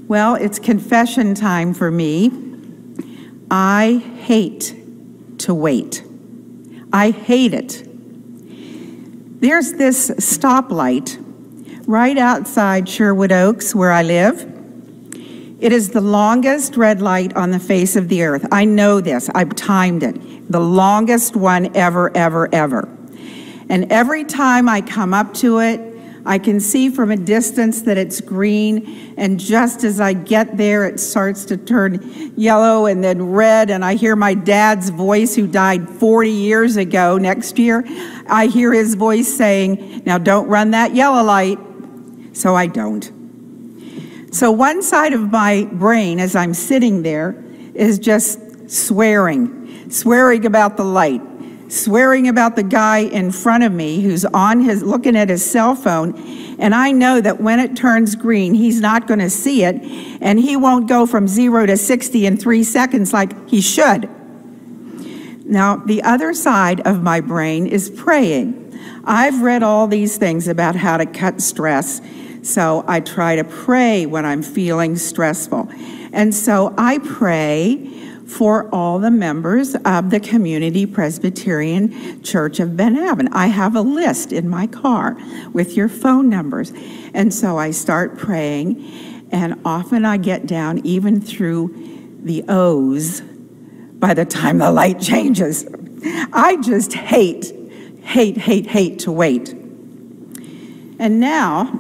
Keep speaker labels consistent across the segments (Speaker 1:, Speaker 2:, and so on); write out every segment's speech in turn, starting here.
Speaker 1: Well, it's confession time for me. I hate to wait. I hate it. There's this stoplight right outside Sherwood Oaks where I live. It is the longest red light on the face of the earth. I know this. I've timed it. The longest one ever, ever, ever. And every time I come up to it, I can see from a distance that it's green, and just as I get there, it starts to turn yellow and then red, and I hear my dad's voice, who died 40 years ago next year. I hear his voice saying, "Now don't run that yellow light." So I don't. So one side of my brain, as I'm sitting there, is just swearing about the light, swearing about the guy in front of me who's looking at his cell phone, and I know that when it turns green, he's not going to see it, and he won't go from 0 to 60 in 3 seconds like he should. Now, the other side of my brain is praying. I've read all these things about how to cut stress, so I try to pray when I'm feeling stressful. And so I pray for all the members of the Community Presbyterian Church of Ben Avon. I have a list in my car with your phone numbers. And so I start praying, and often I get down even through the O's by the time the light changes. I just hate to wait. And now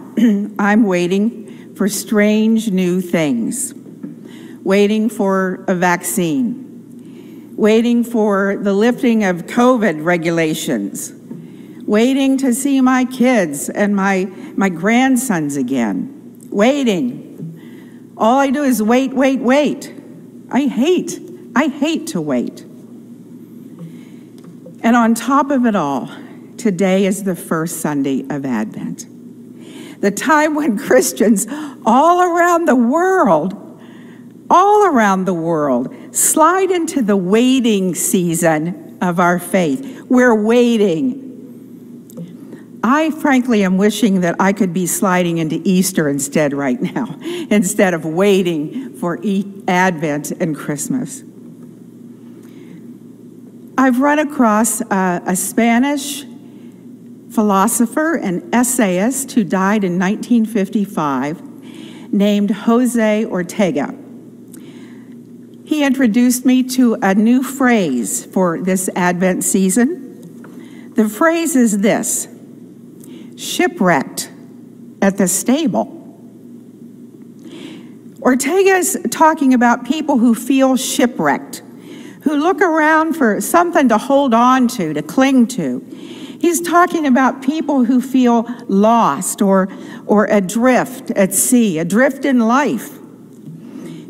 Speaker 1: I'm waiting for strange new things. Waiting for a vaccine, waiting for the lifting of COVID regulations, waiting to see my kids and my grandsons again, waiting. All I do is wait. I hate to wait. And on top of it all, today is the first Sunday of Advent, the time when Christians all around the world slide into the waiting season of our faith. We're waiting. I frankly am wishing that I could be sliding into Easter instead right now, instead of waiting for Advent and Christmas. I've run across a Spanish philosopher and essayist who died in 1955 named Jose Ortega. He introduced me to a new phrase for this Advent season. The phrase is this: shipwrecked at the stable. Ortega's talking about people who feel shipwrecked, who look around for something to hold on to cling to. He's talking about people who feel lost or adrift at sea, adrift in life.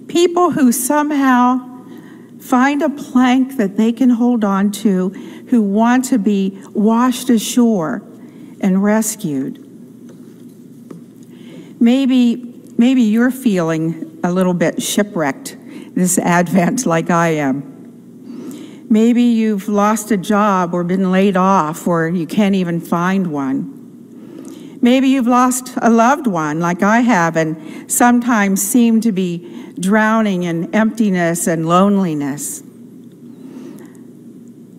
Speaker 1: People who somehow find a plank that they can hold on to, who want to be washed ashore and rescued. Maybe you're feeling a little bit shipwrecked this Advent like I am. Maybe you've lost a job or been laid off, or you can't even find one. Maybe you've lost a loved one like I have, and sometimes seem to be drowning in emptiness and loneliness.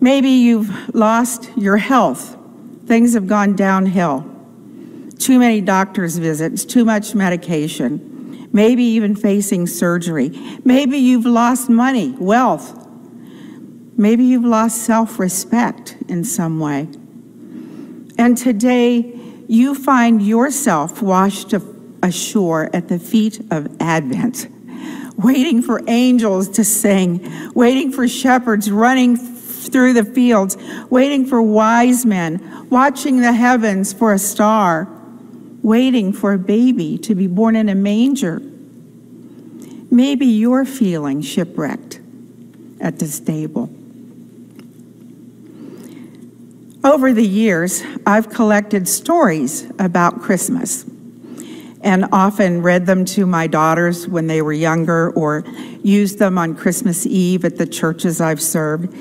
Speaker 1: Maybe you've lost your health. Things have gone downhill. Too many doctor's visits, too much medication, maybe even facing surgery. Maybe you've lost money, wealth. Maybe you've lost self-respect in some way. And today, you find yourself washed ashore at the feet of Advent, waiting for angels to sing, waiting for shepherds running through the fields, waiting for wise men, watching the heavens for a star, waiting for a baby to be born in a manger. Maybe you're feeling shipwrecked at the stable. Over the years, I've collected stories about Christmas and often read them to my daughters when they were younger, or used them on Christmas Eve at the churches I've served.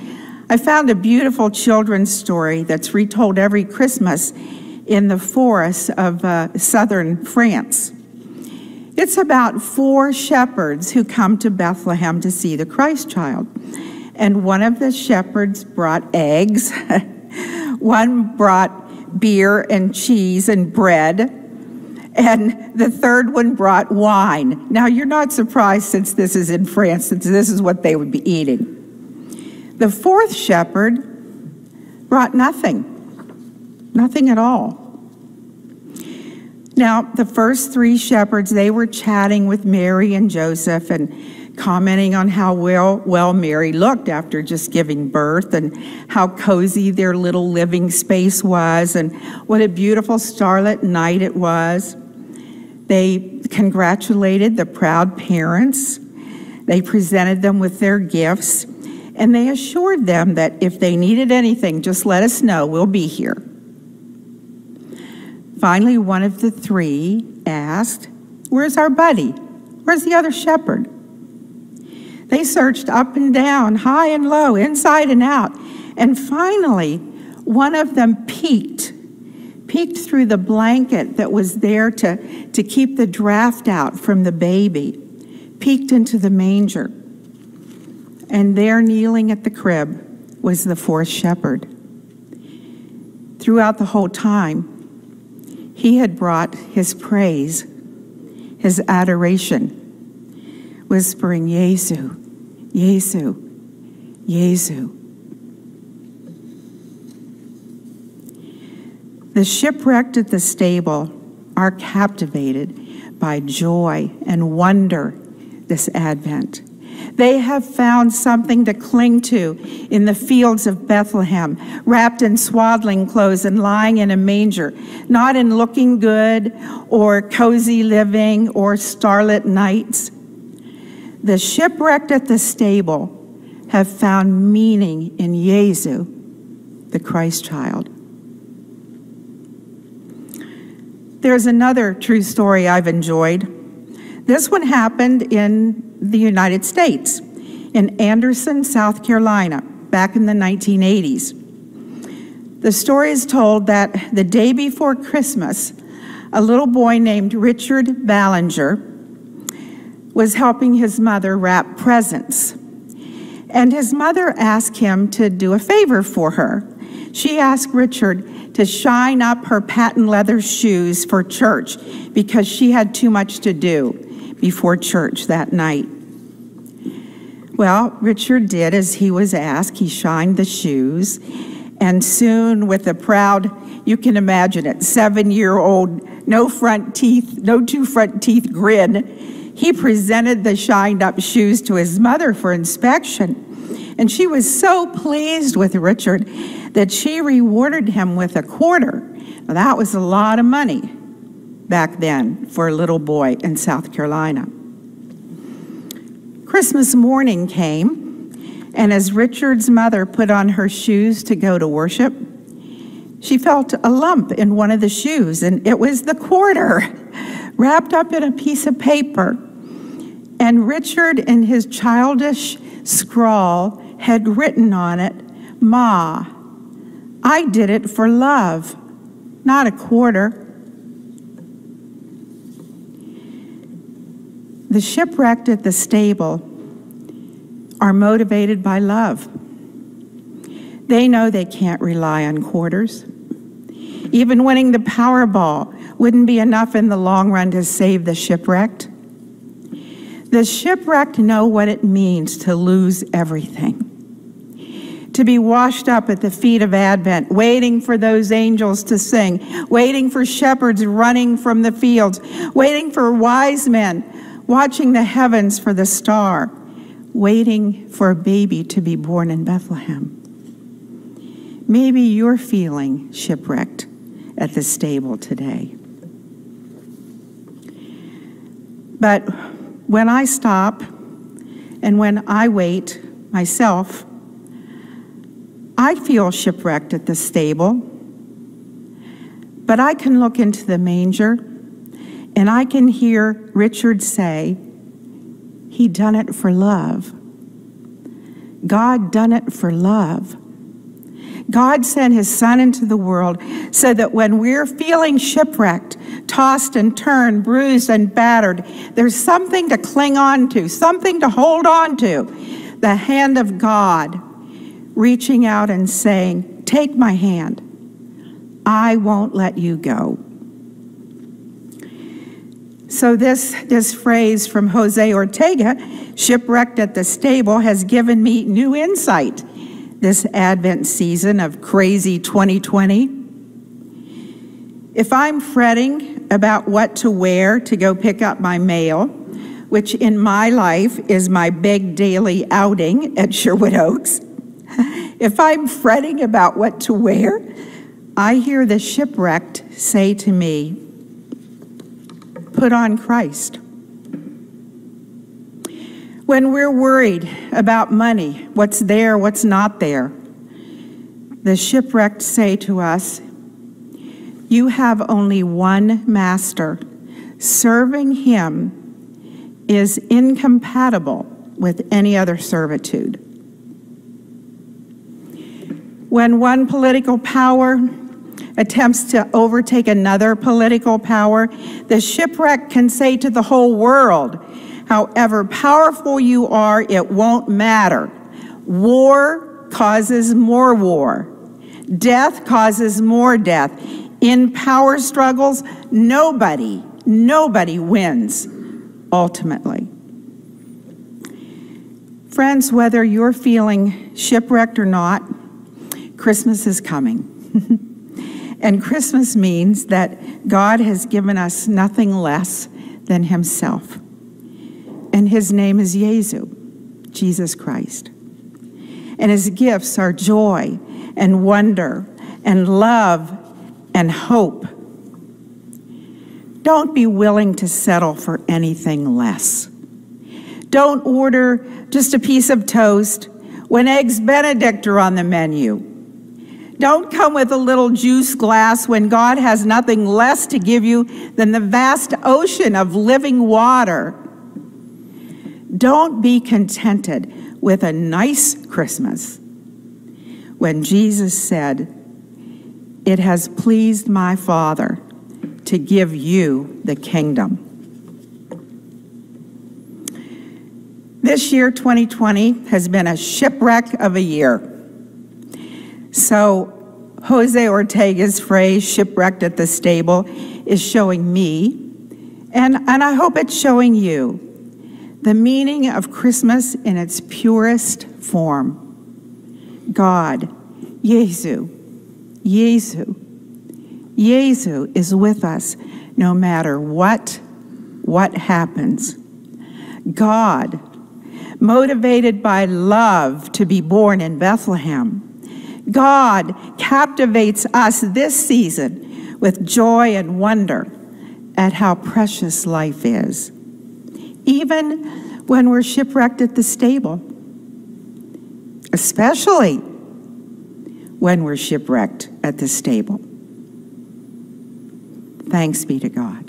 Speaker 1: I found a beautiful children's story that's retold every Christmas in the forests of southern France. It's about 4 shepherds who come to Bethlehem to see the Christ child. And one of the shepherds brought eggs. One brought beer and cheese and bread. And the third one brought wine. Now, you're not surprised, since this is in France, since this is what they would be eating. The 4th shepherd brought nothing. Nothing at all. Now, the first 3 shepherds, they were chatting with Mary and Joseph and commenting on how well Mary looked after just giving birth, and how cozy their little living space was, and what a beautiful starlit night it was. They congratulated the proud parents. They presented them with their gifts, and they assured them that if they needed anything, just let us know, we'll be here. Finally, one of the 3 asked, "Where's our buddy? Where's the other shepherd?" They searched up and down, high and low, inside and out. And finally, one of them peeked through the blanket that was there to keep the draft out from the baby, peeked into the manger. And there, kneeling at the crib, was the 4th shepherd. Throughout the whole time, he had brought his praise, his adoration, whispering, "Yesu, Yesu, Yesu." The shipwrecked at the stable are captivated by joy and wonder this Advent. They have found something to cling to in the fields of Bethlehem, wrapped in swaddling clothes and lying in a manger, not in looking good or cozy living or starlit nights. The shipwrecked at the stable have found meaning in Jesu, the Christ child. There's another true story I've enjoyed. This one happened in the United States, in Henderson, South Carolina, back in the 1980s. The story is told that the day before Christmas, a little boy named Richard Ballinger was helping his mother wrap presents. And his mother asked him to do a favor for her. She asked Richard to shine up her patent leather shoes for church because she had too much to do before church that night. Well, Richard did as he was asked. He shined the shoes, and soon, with a proud, you can imagine it, 7-year-old, no two front teeth grin, he presented the shined up shoes to his mother for inspection. And she was so pleased with Richard that she rewarded him with a quarter. Now, that was a lot of money back then for a little boy in South Carolina. Christmas morning came, and as Richard's mother put on her shoes to go to worship, she felt a lump in one of the shoes, and it was the quarter wrapped up in a piece of paper. And Richard, in his childish scrawl, had written on it, "Ma, I did it for love, not a quarter." The shipwrecked at the stable are motivated by love. They know they can't rely on quarters. Even winning the Powerball wouldn't be enough in the long run to save the shipwrecked. The shipwrecked know what it means to lose everything. To be washed up at the feet of Advent, waiting for those angels to sing, waiting for shepherds running from the fields, waiting for wise men watching the heavens for the star, waiting for a baby to be born in Bethlehem. Maybe you're feeling shipwrecked at the stable today. But when I stop and when I wait myself, I feel shipwrecked at the stable. But I can look into the manger and I can hear Richard say, "He done it for love." God done it for love. God sent his Son into the world so that when we're feeling shipwrecked, tossed and turned, bruised and battered, there's something to cling on to, something to hold on to. The hand of God reaching out and saying, take my hand. I won't let you go. So this phrase from Jose Ortega, shipwrecked at the stable, has given me new insight this Advent season of crazy 2020. If I'm fretting about what to wear to go pick up my mail, which in my life is my big daily outing at Sherwood Oaks, if I'm fretting about what to wear, I hear the shipwrecked say to me, put on Christ. When we're worried about money, what's there, what's not there, the shipwrecked say to us, you have only one master. Serving him is incompatible with any other servitude. When one political power attempts to overtake another political power, the shipwreck can say to the whole world, however powerful you are, it won't matter. War causes more war. Death causes more death. In power struggles, nobody wins ultimately. Friends, whether you're feeling shipwrecked or not, Christmas is coming. And Christmas means that God has given us nothing less than himself. And his name is Jesus Christ. And his gifts are joy and wonder and love and hope. Don't be willing to settle for anything less. Don't order just a piece of toast when Eggs Benedict are on the menu. Don't come with a little juice glass when God has nothing less to give you than the vast ocean of living water. Don't be contented with a nice Christmas when Jesus said, it has pleased my Father to give you the kingdom. This year, 2020, has been a shipwreck of a year. So Jose Ortega's phrase, shipwrecked at the stable, is showing me, and I hope it's showing you, the meaning of Christmas in its purest form. God, Jesu is with us no matter what happens. God, motivated by love to be born in Bethlehem. God captivates us this season with joy and wonder at how precious life is, even when we're shipwrecked at the stable, especially when we're shipwrecked at the stable. Thanks be to God.